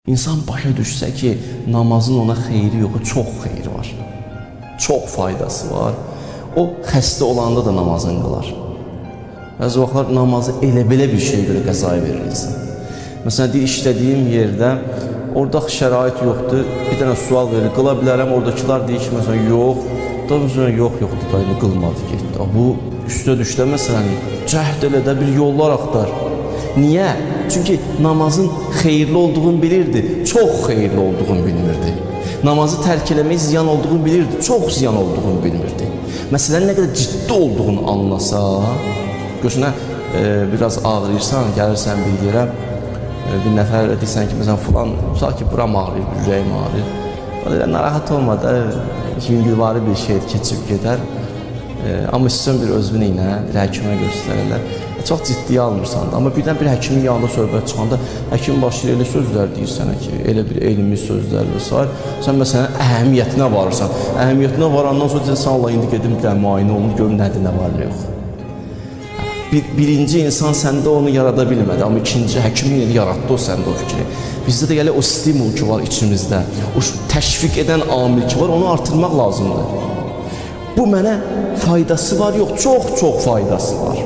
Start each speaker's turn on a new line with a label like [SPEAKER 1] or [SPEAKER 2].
[SPEAKER 1] İnsan başa düşsə ki, namazın ona xeyri yox, çox xeyri var. Çox faydası var. O xəstə olanda da namazını qılar. Bəzi vaxtlar namazı elə-belə bir şey görə qəzaya verir insan. Məsələn, deyir, işlədiyim yerdə orada şərait yoxdur, bir dənə sual verir, qıla bilərəm, oradakılar deyir ki, məsələn, yox, da sonra yox, dayını qılmadı, getdi. Bu, üstə düşdə məsələn, cəhd elə də bir yollar axtar. Niyə? Çünki namazın xeyirli olduğunu bilirdi, çox xeyirli olduğunu bilmirdi. Namazı tərk eləmək ziyan olduğunu bilirdi, çox ziyan olduğunu bilmirdi. Məsələnin nə qədər ciddi olduğunu anlasa, görürsən, biraz ağrıyırsan, gəlirsən bir yerə, bir nəfər deyirsən ki, məsələn, filan, tutaq ki, buram ağrıyır, ürəyim ağrıyır. Narahat olma da, yüngülvari bir şey keçib gedər. Amma istəyirsən bir özünü ilə, bir həkimə göstərirlər. Çox ciddiyə almırsan da. Amma birdən bir həkimin yanında söhbət çıxanda, həkim başlayır elə sözlər deyir sənə ki, elə bir elmi sözlər və s. Sən məsələn, əhəmiyyətinə varırsan. Əhəmiyyətinə varandan sonra deyirsən, Allah indi gedim bir müayinə olun, görüm nədir, nə var, nə yox. Birinci insan səndə onu yarada bilmədi, amma ikinci həkimin yeri yaratdı o səndə o fikri. Bizdə də gələ o stimul ki var içimizdə, o təşviq edən amil ki var, onu artırmaq lazımdır. Bu mənə faydası var, yox, çox faydası var.